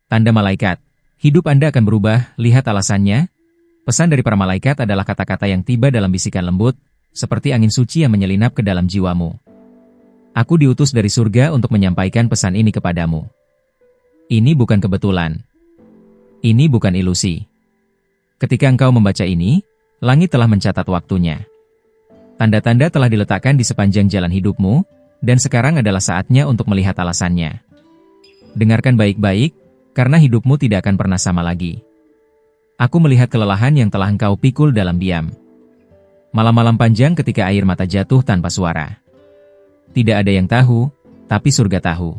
Tanda malaikat. Hidup Anda akan berubah, lihat alasannya. Pesan dari para malaikat adalah kata-kata yang tiba dalam bisikan lembut, seperti angin suci yang menyelinap ke dalam jiwamu. Aku diutus dari surga untuk menyampaikan pesan ini kepadamu. Ini bukan kebetulan. Ini bukan ilusi. Ketika engkau membaca ini, langit telah mencatat waktunya. Tanda-tanda telah diletakkan di sepanjang jalan hidupmu, dan sekarang adalah saatnya untuk melihat alasannya. Dengarkan baik-baik, karena hidupmu tidak akan pernah sama lagi. Aku melihat kelelahan yang telah engkau pikul dalam diam. Malam-malam panjang ketika air mata jatuh tanpa suara. Tidak ada yang tahu, tapi surga tahu.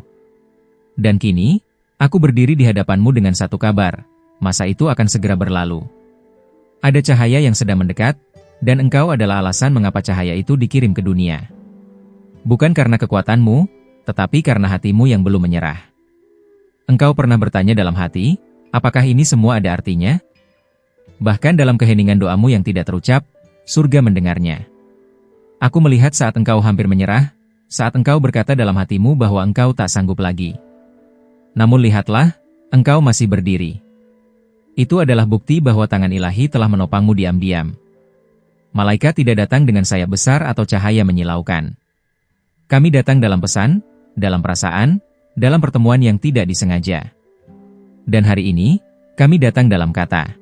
Dan kini, aku berdiri di hadapanmu dengan satu kabar, masa itu akan segera berlalu. Ada cahaya yang sedang mendekat, dan engkau adalah alasan mengapa cahaya itu dikirim ke dunia. Bukan karena kekuatanmu, tetapi karena hatimu yang belum menyerah. Engkau pernah bertanya dalam hati, apakah ini semua ada artinya? Bahkan dalam keheningan doamu yang tidak terucap, surga mendengarnya. Aku melihat saat engkau hampir menyerah, saat engkau berkata dalam hatimu bahwa engkau tak sanggup lagi. Namun lihatlah, engkau masih berdiri. Itu adalah bukti bahwa tangan ilahi telah menopangmu diam-diam. Malaikat tidak datang dengan sayap besar atau cahaya menyilaukan. Kami datang dalam pesan, dalam perasaan, dalam pertemuan yang tidak disengaja. Dan hari ini, kami datang dalam kata.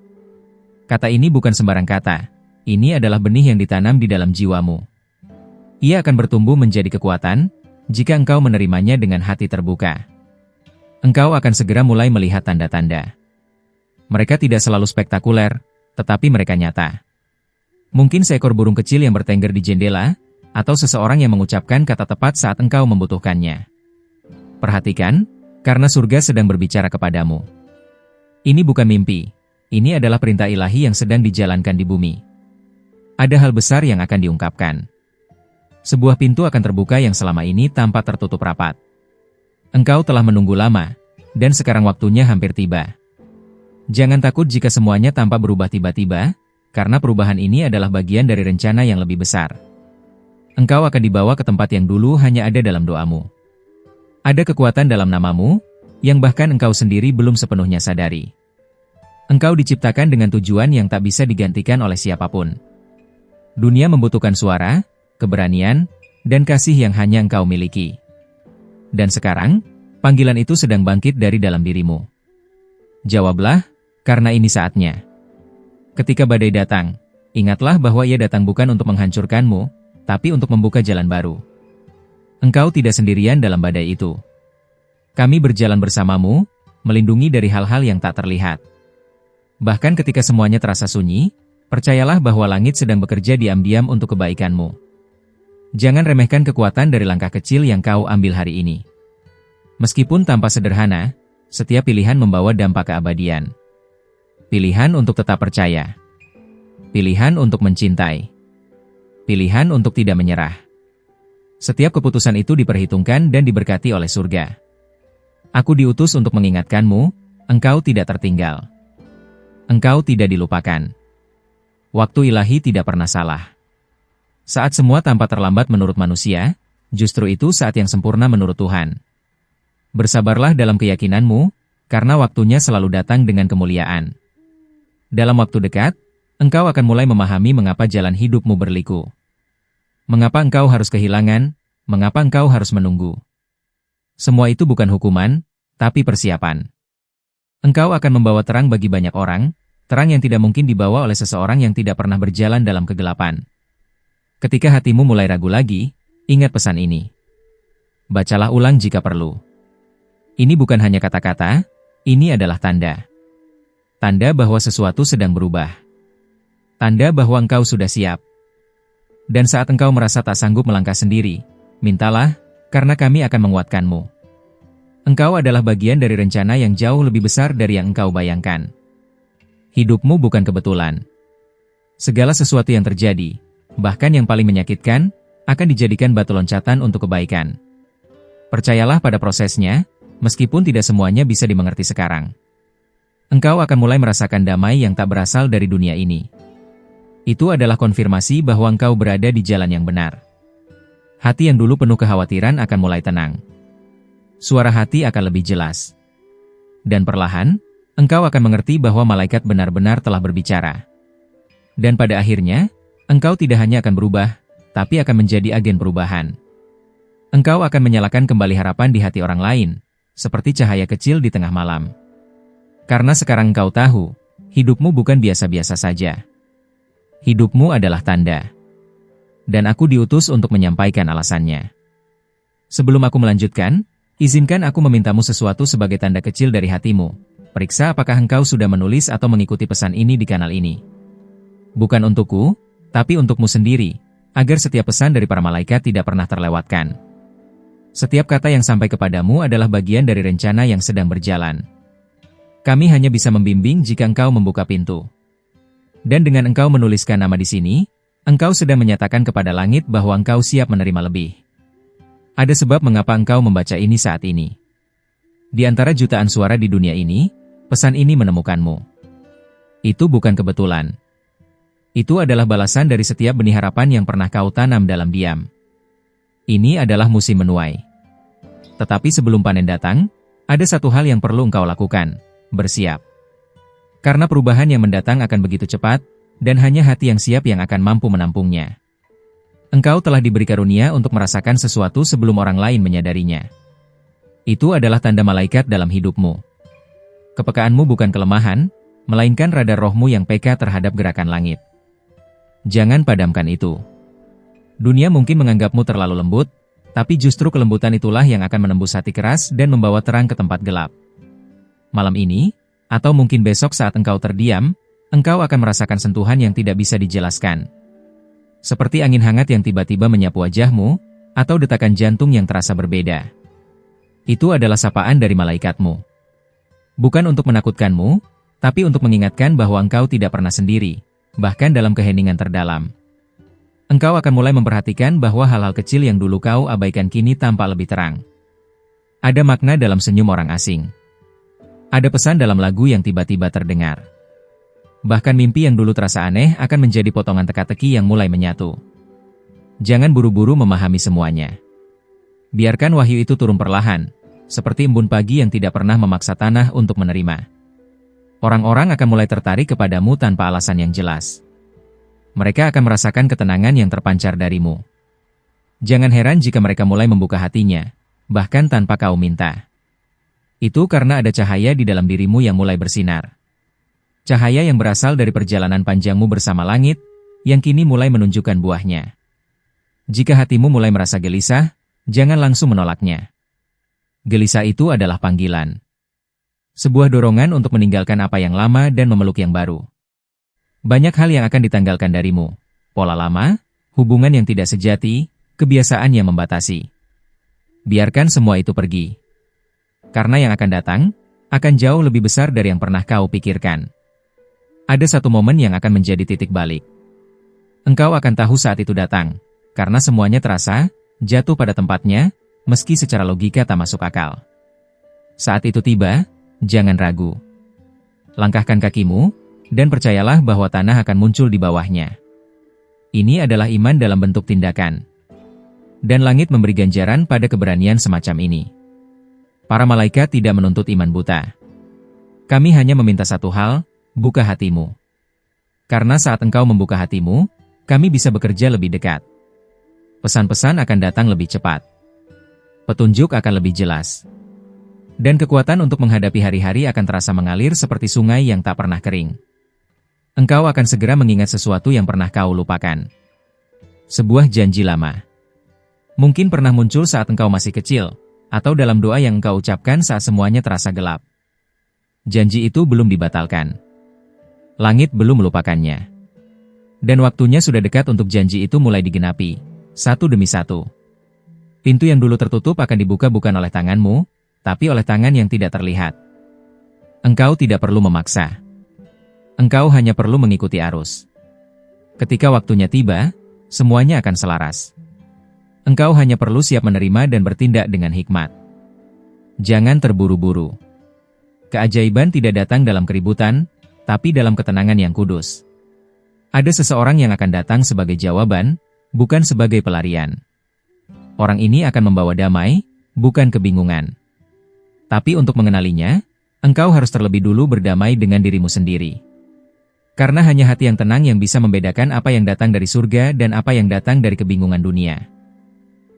Kata ini bukan sembarang kata, ini adalah benih yang ditanam di dalam jiwamu. Ia akan bertumbuh menjadi kekuatan, jika engkau menerimanya dengan hati terbuka. Engkau akan segera mulai melihat tanda-tanda. Mereka tidak selalu spektakuler, tetapi mereka nyata. Mungkin seekor burung kecil yang bertengger di jendela, atau seseorang yang mengucapkan kata tepat saat engkau membutuhkannya. Perhatikan, karena surga sedang berbicara kepadamu. Ini bukan mimpi. Ini adalah perintah ilahi yang sedang dijalankan di bumi. Ada hal besar yang akan diungkapkan. Sebuah pintu akan terbuka yang selama ini tampak tertutup rapat. Engkau telah menunggu lama, dan sekarang waktunya hampir tiba. Jangan takut jika semuanya tampak berubah tiba-tiba, karena perubahan ini adalah bagian dari rencana yang lebih besar. Engkau akan dibawa ke tempat yang dulu hanya ada dalam doamu. Ada kekuatan dalam namamu, yang bahkan engkau sendiri belum sepenuhnya sadari. Engkau diciptakan dengan tujuan yang tak bisa digantikan oleh siapapun. Dunia membutuhkan suara, keberanian, dan kasih yang hanya engkau miliki. Dan sekarang, panggilan itu sedang bangkit dari dalam dirimu. Jawablah, karena ini saatnya. Ketika badai datang, ingatlah bahwa ia datang bukan untuk menghancurkanmu, tapi untuk membuka jalan baru. Engkau tidak sendirian dalam badai itu. Kami berjalan bersamamu, melindungi dari hal-hal yang tak terlihat. Bahkan ketika semuanya terasa sunyi, percayalah bahwa langit sedang bekerja diam-diam untuk kebaikanmu. Jangan remehkan kekuatan dari langkah kecil yang kau ambil hari ini. Meskipun tanpa sederhana, setiap pilihan membawa dampak keabadian. Pilihan untuk tetap percaya. Pilihan untuk mencintai. Pilihan untuk tidak menyerah. Setiap keputusan itu diperhitungkan dan diberkati oleh surga. Aku diutus untuk mengingatkanmu, engkau tidak tertinggal. Engkau tidak dilupakan. Waktu ilahi tidak pernah salah. Saat semua tampak terlambat menurut manusia, justru itu saat yang sempurna menurut Tuhan. Bersabarlah dalam keyakinanmu, karena waktunya selalu datang dengan kemuliaan. Dalam waktu dekat, engkau akan mulai memahami mengapa jalan hidupmu berliku. Mengapa engkau harus kehilangan, mengapa engkau harus menunggu. Semua itu bukan hukuman, tapi persiapan. Engkau akan membawa terang bagi banyak orang, terang yang tidak mungkin dibawa oleh seseorang yang tidak pernah berjalan dalam kegelapan. Ketika hatimu mulai ragu lagi, ingat pesan ini. Bacalah ulang jika perlu. Ini bukan hanya kata-kata, ini adalah tanda. Tanda bahwa sesuatu sedang berubah. Tanda bahwa engkau sudah siap. Dan saat engkau merasa tak sanggup melangkah sendiri, mintalah, karena kami akan menguatkanmu. Engkau adalah bagian dari rencana yang jauh lebih besar dari yang engkau bayangkan. Hidupmu bukan kebetulan. Segala sesuatu yang terjadi, bahkan yang paling menyakitkan, akan dijadikan batu loncatan untuk kebaikan. Percayalah pada prosesnya, meskipun tidak semuanya bisa dimengerti sekarang. Engkau akan mulai merasakan damai yang tak berasal dari dunia ini. Itu adalah konfirmasi bahwa engkau berada di jalan yang benar. Hati yang dulu penuh kekhawatiran akan mulai tenang. Suara hati akan lebih jelas. Dan perlahan, engkau akan mengerti bahwa malaikat benar-benar telah berbicara. Dan pada akhirnya, engkau tidak hanya akan berubah, tapi akan menjadi agen perubahan. Engkau akan menyalakan kembali harapan di hati orang lain, seperti cahaya kecil di tengah malam. Karena sekarang engkau tahu, hidupmu bukan biasa-biasa saja. Hidupmu adalah tanda. Dan aku diutus untuk menyampaikan alasannya. Sebelum aku melanjutkan, izinkan aku memintamu sesuatu sebagai tanda kecil dari hatimu. Periksa apakah engkau sudah menulis atau mengikuti pesan ini di kanal ini. Bukan untukku, tapi untukmu sendiri, agar setiap pesan dari para malaikat tidak pernah terlewatkan. Setiap kata yang sampai kepadamu adalah bagian dari rencana yang sedang berjalan. Kami hanya bisa membimbing jika engkau membuka pintu. Dan dengan engkau menuliskan nama di sini, engkau sedang menyatakan kepada langit bahwa engkau siap menerima lebih. Ada sebab mengapa engkau membaca ini saat ini. Di antara jutaan suara di dunia ini, pesan ini menemukanmu. Itu bukan kebetulan. Itu adalah balasan dari setiap benih harapan yang pernah kau tanam dalam diam. Ini adalah musim menuai. Tetapi sebelum panen datang, ada satu hal yang perlu engkau lakukan, bersiap. Karena perubahan yang mendatang akan begitu cepat, dan hanya hati yang siap yang akan mampu menampungnya. Engkau telah diberi karunia untuk merasakan sesuatu sebelum orang lain menyadarinya. Itu adalah tanda malaikat dalam hidupmu. Kepekaanmu bukan kelemahan, melainkan radar rohmu yang peka terhadap gerakan langit. Jangan padamkan itu. Dunia mungkin menganggapmu terlalu lembut, tapi justru kelembutan itulah yang akan menembus hati keras dan membawa terang ke tempat gelap. Malam ini, atau mungkin besok saat engkau terdiam, engkau akan merasakan sentuhan yang tidak bisa dijelaskan. Seperti angin hangat yang tiba-tiba menyapu wajahmu, atau detakan jantung yang terasa berbeda. Itu adalah sapaan dari malaikatmu. Bukan untuk menakutkanmu, tapi untuk mengingatkan bahwa engkau tidak pernah sendiri, bahkan dalam keheningan terdalam. Engkau akan mulai memperhatikan bahwa hal-hal kecil yang dulu kau abaikan kini tampak lebih terang. Ada makna dalam senyum orang asing. Ada pesan dalam lagu yang tiba-tiba terdengar. Bahkan mimpi yang dulu terasa aneh akan menjadi potongan teka-teki yang mulai menyatu. Jangan buru-buru memahami semuanya. Biarkan wahyu itu turun perlahan, seperti embun pagi yang tidak pernah memaksa tanah untuk menerima. Orang-orang akan mulai tertarik kepadamu tanpa alasan yang jelas. Mereka akan merasakan ketenangan yang terpancar darimu. Jangan heran jika mereka mulai membuka hatinya, bahkan tanpa kau minta. Itu karena ada cahaya di dalam dirimu yang mulai bersinar. Cahaya yang berasal dari perjalanan panjangmu bersama langit, yang kini mulai menunjukkan buahnya. Jika hatimu mulai merasa gelisah, jangan langsung menolaknya. Gelisah itu adalah panggilan. Sebuah dorongan untuk meninggalkan apa yang lama dan memeluk yang baru. Banyak hal yang akan ditanggalkan darimu. Pola lama, hubungan yang tidak sejati, kebiasaan yang membatasi. Biarkan semua itu pergi. Karena yang akan datang, akan jauh lebih besar dari yang pernah kau pikirkan. Ada satu momen yang akan menjadi titik balik. Engkau akan tahu saat itu datang, karena semuanya terasa, jatuh pada tempatnya, meski secara logika tak masuk akal. Saat itu tiba, jangan ragu. Langkahkan kakimu, dan percayalah bahwa tanah akan muncul di bawahnya. Ini adalah iman dalam bentuk tindakan. Dan langit memberi ganjaran pada keberanian semacam ini. Para malaikat tidak menuntut iman buta. Kami hanya meminta satu hal, buka hatimu. Karena saat engkau membuka hatimu, kami bisa bekerja lebih dekat. Pesan-pesan akan datang lebih cepat. Petunjuk akan lebih jelas. Dan kekuatan untuk menghadapi hari-hari akan terasa mengalir seperti sungai yang tak pernah kering. Engkau akan segera mengingat sesuatu yang pernah kau lupakan. Sebuah janji lama. Mungkin pernah muncul saat engkau masih kecil, atau dalam doa yang engkau ucapkan saat semuanya terasa gelap. Janji itu belum dibatalkan. Langit belum melupakannya. Dan waktunya sudah dekat untuk janji itu mulai digenapi, satu demi satu. Pintu yang dulu tertutup akan dibuka bukan oleh tanganmu, tapi oleh tangan yang tidak terlihat. Engkau tidak perlu memaksa. Engkau hanya perlu mengikuti arus. Ketika waktunya tiba, semuanya akan selaras. Engkau hanya perlu siap menerima dan bertindak dengan hikmat. Jangan terburu-buru. Keajaiban tidak datang dalam keributan, tapi dalam ketenangan yang kudus. Ada seseorang yang akan datang sebagai jawaban, bukan sebagai pelarian. Orang ini akan membawa damai, bukan kebingungan. Tapi untuk mengenalinya, engkau harus terlebih dulu berdamai dengan dirimu sendiri. Karena hanya hati yang tenang yang bisa membedakan apa yang datang dari surga dan apa yang datang dari kebingungan dunia.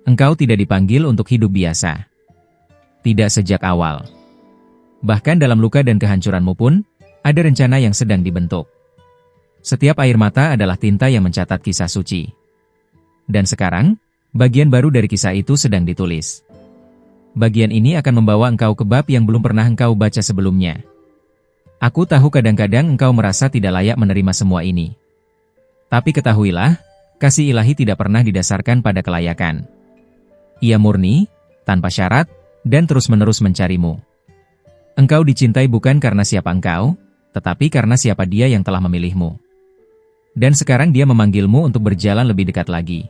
Engkau tidak dipanggil untuk hidup biasa. Tidak sejak awal. Bahkan dalam luka dan kehancuranmu pun, ada rencana yang sedang dibentuk. Setiap air mata adalah tinta yang mencatat kisah suci. Dan sekarang, bagian baru dari kisah itu sedang ditulis. Bagian ini akan membawa engkau ke bab yang belum pernah engkau baca sebelumnya. Aku tahu kadang-kadang engkau merasa tidak layak menerima semua ini. Tapi ketahuilah, kasih ilahi tidak pernah didasarkan pada kelayakan. Ia murni, tanpa syarat, dan terus-menerus mencarimu. Engkau dicintai bukan karena siapa engkau, tetapi karena siapa dia yang telah memilihmu. Dan sekarang dia memanggilmu untuk berjalan lebih dekat lagi.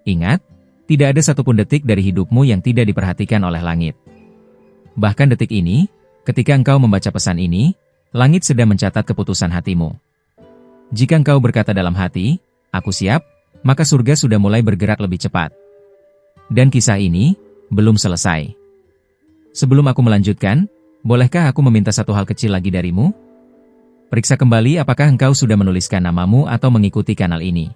Ingat, tidak ada satupun detik dari hidupmu yang tidak diperhatikan oleh langit. Bahkan detik ini, ketika engkau membaca pesan ini, langit sedang mencatat keputusan hatimu. Jika engkau berkata dalam hati, aku siap, maka surga sudah mulai bergerak lebih cepat. Dan kisah ini belum selesai. Sebelum aku melanjutkan, bolehkah aku meminta satu hal kecil lagi darimu? Periksa kembali apakah engkau sudah menuliskan namamu atau mengikuti kanal ini.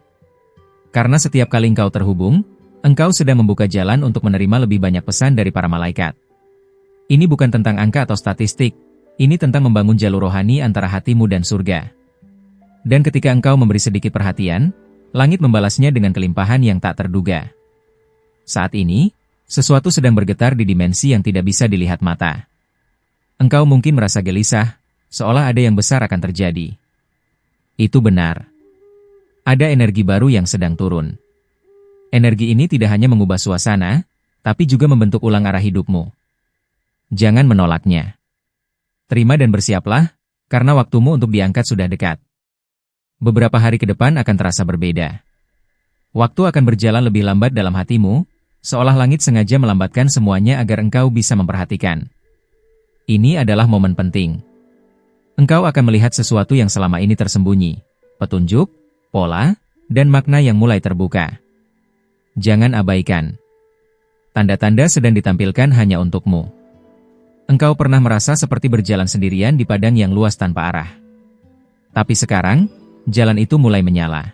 Karena setiap kali engkau terhubung, engkau sedang membuka jalan untuk menerima lebih banyak pesan dari para malaikat. Ini bukan tentang angka atau statistik, ini tentang membangun jalur rohani antara hatimu dan surga. Dan ketika engkau memberi sedikit perhatian, langit membalasnya dengan kelimpahan yang tak terduga. Saat ini, sesuatu sedang bergetar di dimensi yang tidak bisa dilihat mata. Engkau mungkin merasa gelisah, seolah ada yang besar akan terjadi. Itu benar. Ada energi baru yang sedang turun. Energi ini tidak hanya mengubah suasana, tapi juga membentuk ulang arah hidupmu. Jangan menolaknya. Terima dan bersiaplah, karena waktumu untuk diangkat sudah dekat. Beberapa hari ke depan akan terasa berbeda. Waktu akan berjalan lebih lambat dalam hatimu, seolah langit sengaja melambatkan semuanya agar engkau bisa memperhatikan. Ini adalah momen penting. Engkau akan melihat sesuatu yang selama ini tersembunyi, petunjuk, pola, dan makna yang mulai terbuka. Jangan abaikan. Tanda-tanda sedang ditampilkan hanya untukmu. Engkau pernah merasa seperti berjalan sendirian di padang yang luas tanpa arah. Tapi sekarang, jalan itu mulai menyala.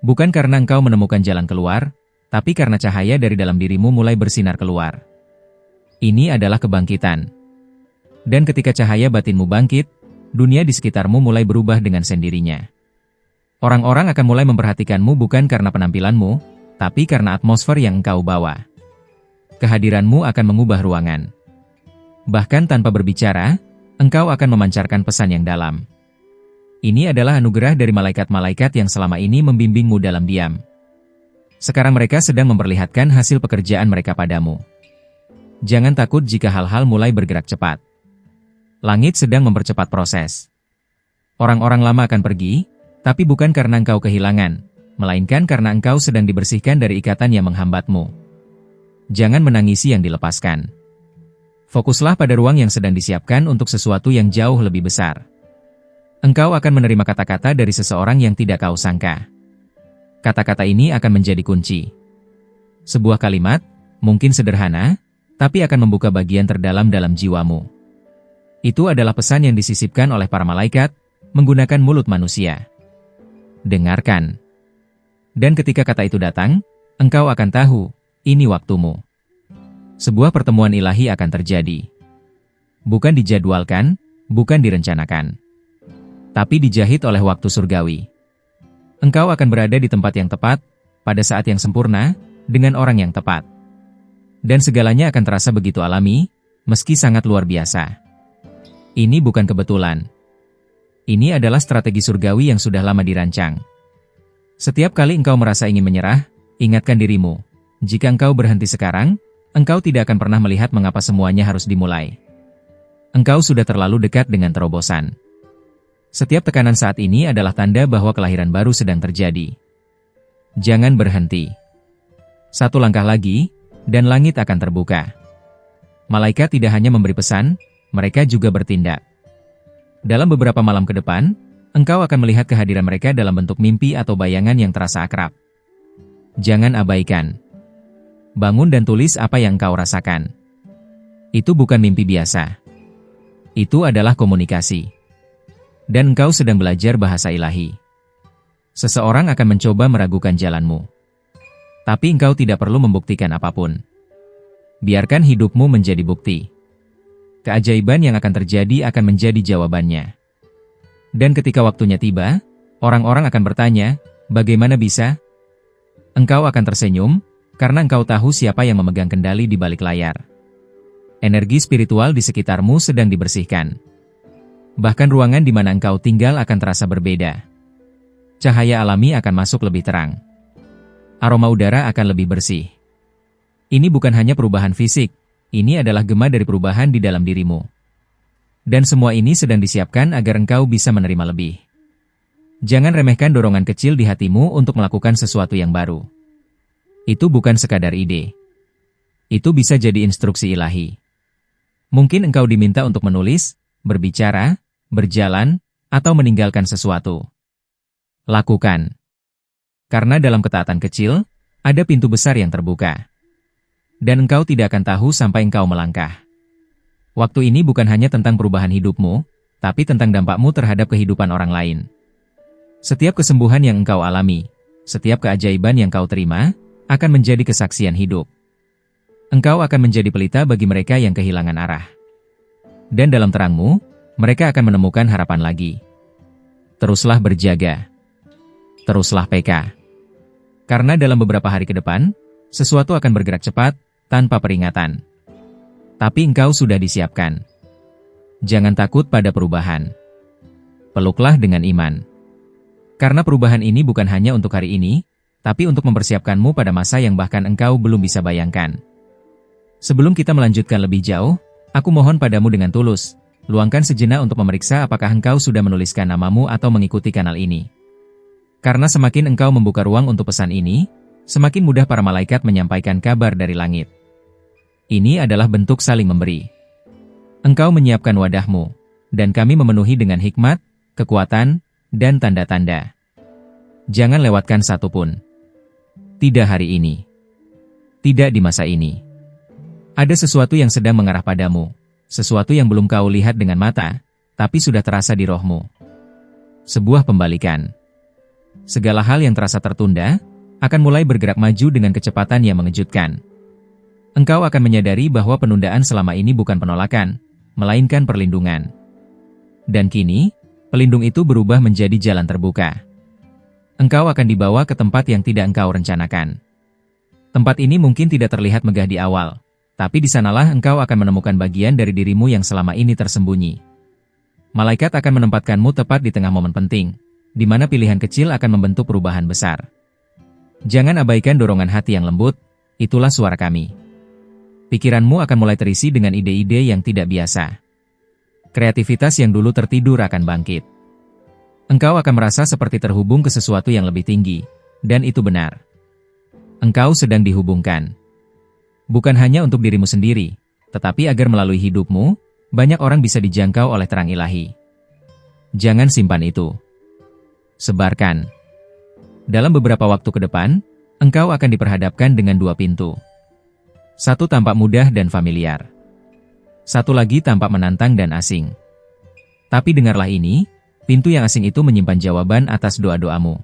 Bukan karena engkau menemukan jalan keluar, tapi karena cahaya dari dalam dirimu mulai bersinar keluar. Ini adalah kebangkitan. Dan ketika cahaya batinmu bangkit, dunia di sekitarmu mulai berubah dengan sendirinya. Orang-orang akan mulai memperhatikanmu bukan karena penampilanmu, tapi karena atmosfer yang engkau bawa. Kehadiranmu akan mengubah ruangan. Bahkan tanpa berbicara, engkau akan memancarkan pesan yang dalam. Ini adalah anugerah dari malaikat-malaikat yang selama ini membimbingmu dalam diam. Sekarang mereka sedang memperlihatkan hasil pekerjaan mereka padamu. Jangan takut jika hal-hal mulai bergerak cepat. Langit sedang mempercepat proses. Orang-orang lama akan pergi, tapi bukan karena engkau kehilangan, melainkan karena engkau sedang dibersihkan dari ikatan yang menghambatmu. Jangan menangisi yang dilepaskan. Fokuslah pada ruang yang sedang disiapkan untuk sesuatu yang jauh lebih besar. Engkau akan menerima kata-kata dari seseorang yang tidak kau sangka. Kata-kata ini akan menjadi kunci. Sebuah kalimat, mungkin sederhana, tapi akan membuka bagian terdalam dalam jiwamu. Itu adalah pesan yang disisipkan oleh para malaikat, menggunakan mulut manusia. Dengarkan. Dan ketika kata itu datang, engkau akan tahu, ini waktumu. Sebuah pertemuan ilahi akan terjadi. Bukan dijadwalkan, bukan direncanakan. Tapi dijahit oleh waktu surgawi. Engkau akan berada di tempat yang tepat, pada saat yang sempurna, dengan orang yang tepat. Dan segalanya akan terasa begitu alami, meski sangat luar biasa. Ini bukan kebetulan. Ini adalah strategi surgawi yang sudah lama dirancang. Setiap kali engkau merasa ingin menyerah, ingatkan dirimu. Jika engkau berhenti sekarang, engkau tidak akan pernah melihat mengapa semuanya harus dimulai. Engkau sudah terlalu dekat dengan terobosan. Setiap tekanan saat ini adalah tanda bahwa kelahiran baru sedang terjadi. Jangan berhenti. Satu langkah lagi, dan langit akan terbuka. Malaikat tidak hanya memberi pesan, mereka juga bertindak. Dalam beberapa malam ke depan, engkau akan melihat kehadiran mereka dalam bentuk mimpi atau bayangan yang terasa akrab. Jangan abaikan. Bangun dan tulis apa yang engkau rasakan. Itu bukan mimpi biasa. Itu adalah komunikasi. Dan engkau sedang belajar bahasa ilahi. Seseorang akan mencoba meragukan jalanmu. Tapi engkau tidak perlu membuktikan apapun. Biarkan hidupmu menjadi bukti. Keajaiban yang akan terjadi akan menjadi jawabannya. Dan ketika waktunya tiba, orang-orang akan bertanya, bagaimana bisa? Engkau akan tersenyum, karena engkau tahu siapa yang memegang kendali di balik layar. Energi spiritual di sekitarmu sedang dibersihkan. Bahkan ruangan di mana engkau tinggal akan terasa berbeda. Cahaya alami akan masuk lebih terang. Aroma udara akan lebih bersih. Ini bukan hanya perubahan fisik, ini adalah gema dari perubahan di dalam dirimu. Dan semua ini sedang disiapkan agar engkau bisa menerima lebih. Jangan remehkan dorongan kecil di hatimu untuk melakukan sesuatu yang baru. Itu bukan sekadar ide. Itu bisa jadi instruksi ilahi. Mungkin engkau diminta untuk menulis, berbicara, berjalan, atau meninggalkan sesuatu. Lakukan. Karena dalam ketaatan kecil, ada pintu besar yang terbuka. Dan engkau tidak akan tahu sampai engkau melangkah. Waktu ini bukan hanya tentang perubahan hidupmu, tapi tentang dampakmu terhadap kehidupan orang lain. Setiap kesembuhan yang engkau alami, setiap keajaiban yang kau terima, akan menjadi kesaksian hidup. Engkau akan menjadi pelita bagi mereka yang kehilangan arah. Dan dalam terangmu, mereka akan menemukan harapan lagi. Teruslah berjaga. Teruslah PK. Karena dalam beberapa hari ke depan, sesuatu akan bergerak cepat, tanpa peringatan. Tapi engkau sudah disiapkan. Jangan takut pada perubahan. Peluklah dengan iman. Karena perubahan ini bukan hanya untuk hari ini, tapi untuk mempersiapkanmu pada masa yang bahkan engkau belum bisa bayangkan. Sebelum kita melanjutkan lebih jauh, aku mohon padamu dengan tulus, luangkan sejenak untuk memeriksa apakah engkau sudah menuliskan namamu atau mengikuti kanal ini. Karena semakin engkau membuka ruang untuk pesan ini, semakin mudah para malaikat menyampaikan kabar dari langit. Ini adalah bentuk saling memberi. Engkau menyiapkan wadahmu, dan kami memenuhi dengan hikmat, kekuatan, dan tanda-tanda. Jangan lewatkan satu pun. Tidak hari ini. Tidak di masa ini. Ada sesuatu yang sedang mengarah padamu, sesuatu yang belum kau lihat dengan mata, tapi sudah terasa di rohmu. Sebuah pembalikan. Segala hal yang terasa tertunda, akan mulai bergerak maju dengan kecepatan yang mengejutkan. Engkau akan menyadari bahwa penundaan selama ini bukan penolakan, melainkan perlindungan. Dan kini, pelindung itu berubah menjadi jalan terbuka. Engkau akan dibawa ke tempat yang tidak engkau rencanakan. Tempat ini mungkin tidak terlihat megah di awal, tapi di sanalah engkau akan menemukan bagian dari dirimu yang selama ini tersembunyi. Malaikat akan menempatkanmu tepat di tengah momen penting, di mana pilihan kecil akan membentuk perubahan besar. Jangan abaikan dorongan hati yang lembut, itulah suara kami. Pikiranmu akan mulai terisi dengan ide-ide yang tidak biasa. Kreativitas yang dulu tertidur akan bangkit. Engkau akan merasa seperti terhubung ke sesuatu yang lebih tinggi, dan itu benar. Engkau sedang dihubungkan. Bukan hanya untuk dirimu sendiri, tetapi agar melalui hidupmu, banyak orang bisa dijangkau oleh terang ilahi. Jangan simpan itu. Sebarkan. Dalam beberapa waktu ke depan, engkau akan diperhadapkan dengan dua pintu. Satu tampak mudah dan familiar. Satu lagi tampak menantang dan asing. Tapi dengarlah ini, pintu yang asing itu menyimpan jawaban atas doa-doamu.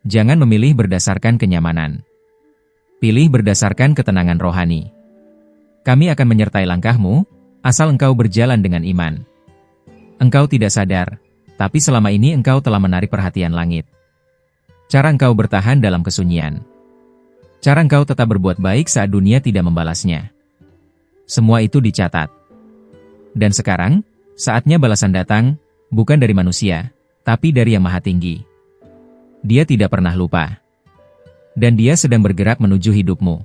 Jangan memilih berdasarkan kenyamanan. Pilih berdasarkan ketenangan rohani. Kami akan menyertai langkahmu, asal engkau berjalan dengan iman. Engkau tidak sadar, tapi selama ini engkau telah menarik perhatian langit. Cara engkau bertahan dalam kesunyian. Cara engkau tetap berbuat baik saat dunia tidak membalasnya. Semua itu dicatat. Dan sekarang, saatnya balasan datang, bukan dari manusia, tapi dari Yang Maha Tinggi. Dia tidak pernah lupa. Dan dia sedang bergerak menuju hidupmu.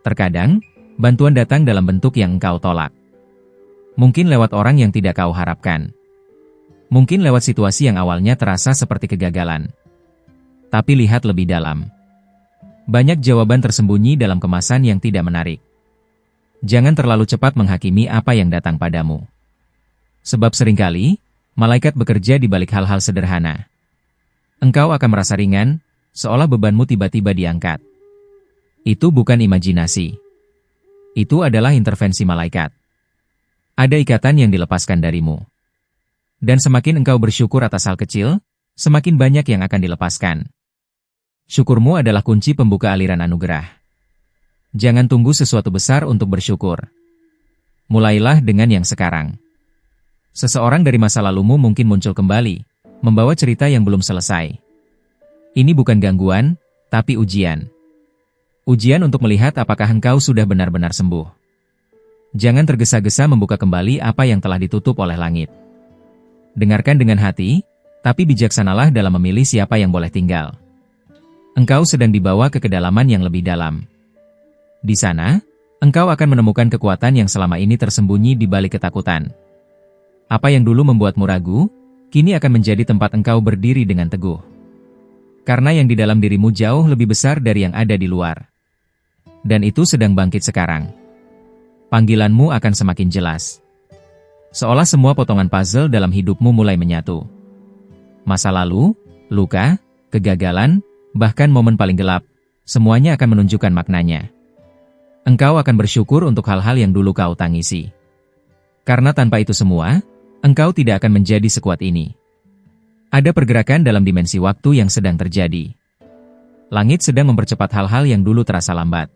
Terkadang, bantuan datang dalam bentuk yang engkau tolak. Mungkin lewat orang yang tidak kau harapkan. Mungkin lewat situasi yang awalnya terasa seperti kegagalan. Tapi lihat lebih dalam. Banyak jawaban tersembunyi dalam kemasan yang tidak menarik. Jangan terlalu cepat menghakimi apa yang datang padamu. Sebab seringkali, malaikat bekerja di balik hal-hal sederhana. Engkau akan merasa ringan, seolah bebanmu tiba-tiba diangkat. Itu bukan imajinasi. Itu adalah intervensi malaikat. Ada ikatan yang dilepaskan darimu. Dan semakin engkau bersyukur atas hal kecil, semakin banyak yang akan dilepaskan. Syukurmu adalah kunci pembuka aliran anugerah. Jangan tunggu sesuatu besar untuk bersyukur. Mulailah dengan yang sekarang. Seseorang dari masa lalumu mungkin muncul kembali, membawa cerita yang belum selesai. Ini bukan gangguan, tapi ujian. Ujian untuk melihat apakah engkau sudah benar-benar sembuh. Jangan tergesa-gesa membuka kembali apa yang telah ditutup oleh langit. Dengarkan dengan hati, tapi bijaksanalah dalam memilih siapa yang boleh tinggal. Engkau sedang dibawa ke kedalaman yang lebih dalam. Di sana, engkau akan menemukan kekuatan yang selama ini tersembunyi di balik ketakutan. Apa yang dulu membuatmu ragu, kini akan menjadi tempat engkau berdiri dengan teguh. Karena yang di dalam dirimu jauh lebih besar dari yang ada di luar. Dan itu sedang bangkit sekarang. Panggilanmu akan semakin jelas. Seolah semua potongan puzzle dalam hidupmu mulai menyatu. Masa lalu, luka, kegagalan, bahkan momen paling gelap, semuanya akan menunjukkan maknanya. Engkau akan bersyukur untuk hal-hal yang dulu kau tangisi. Karena tanpa itu semua, engkau tidak akan menjadi sekuat ini. Ada pergerakan dalam dimensi waktu yang sedang terjadi. Langit sedang mempercepat hal-hal yang dulu terasa lambat.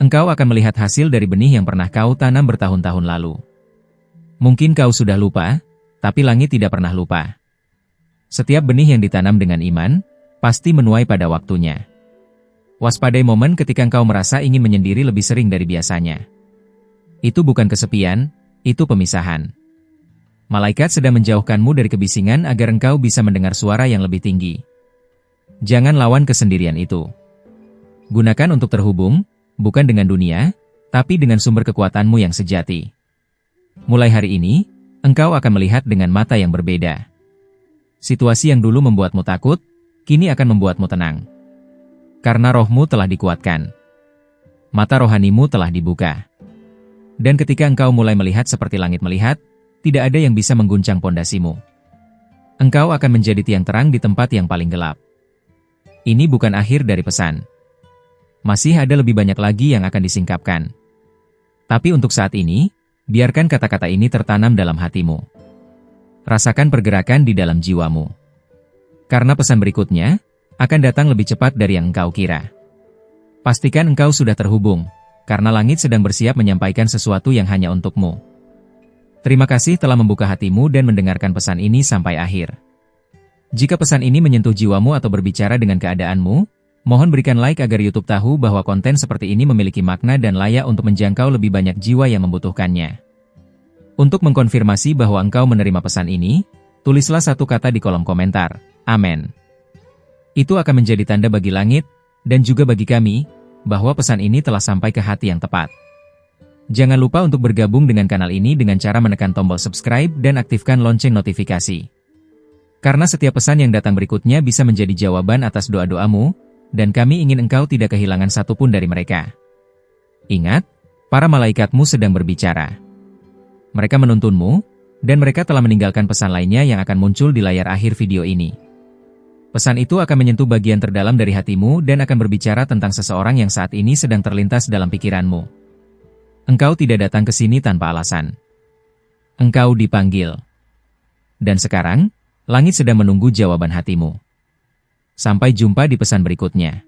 Engkau akan melihat hasil dari benih yang pernah kau tanam bertahun-tahun lalu. Mungkin kau sudah lupa, tapi langit tidak pernah lupa. Setiap benih yang ditanam dengan iman, pasti menuai pada waktunya. Waspadai momen ketika engkau merasa ingin menyendiri lebih sering dari biasanya. Itu bukan kesepian, itu pemisahan. Malaikat sedang menjauhkanmu dari kebisingan agar engkau bisa mendengar suara yang lebih tinggi. Jangan lawan kesendirian itu. Gunakan untuk terhubung, bukan dengan dunia, tapi dengan sumber kekuatanmu yang sejati. Mulai hari ini, engkau akan melihat dengan mata yang berbeda. Situasi yang dulu membuatmu takut, kini akan membuatmu tenang. Karena rohmu telah dikuatkan. Mata rohanimu telah dibuka. Dan ketika engkau mulai melihat seperti langit melihat, tidak ada yang bisa mengguncang pondasimu. Engkau akan menjadi tiang terang di tempat yang paling gelap. Ini bukan akhir dari pesan. Masih ada lebih banyak lagi yang akan disingkapkan. Tapi untuk saat ini, biarkan kata-kata ini tertanam dalam hatimu. Rasakan pergerakan di dalam jiwamu. Karena pesan berikutnya akan datang lebih cepat dari yang engkau kira. Pastikan engkau sudah terhubung, karena langit sedang bersiap menyampaikan sesuatu yang hanya untukmu. Terima kasih telah membuka hatimu dan mendengarkan pesan ini sampai akhir. Jika pesan ini menyentuh jiwamu atau berbicara dengan keadaanmu, mohon berikan like agar YouTube tahu bahwa konten seperti ini memiliki makna dan layak untuk menjangkau lebih banyak jiwa yang membutuhkannya. Untuk mengkonfirmasi bahwa engkau menerima pesan ini, tulislah satu kata di kolom komentar, Amin. Itu akan menjadi tanda bagi langit, dan juga bagi kami, bahwa pesan ini telah sampai ke hati yang tepat. Jangan lupa untuk bergabung dengan kanal ini dengan cara menekan tombol subscribe dan aktifkan lonceng notifikasi. Karena setiap pesan yang datang berikutnya bisa menjadi jawaban atas doa-doamu, dan kami ingin engkau tidak kehilangan satupun dari mereka. Ingat, para malaikatmu sedang berbicara. Mereka menuntunmu, dan mereka telah meninggalkan pesan lainnya yang akan muncul di layar akhir video ini. Pesan itu akan menyentuh bagian terdalam dari hatimu dan akan berbicara tentang seseorang yang saat ini sedang terlintas dalam pikiranmu. Engkau tidak datang ke sini tanpa alasan. Engkau dipanggil. Dan sekarang, langit sedang menunggu jawaban hatimu. Sampai jumpa di pesan berikutnya.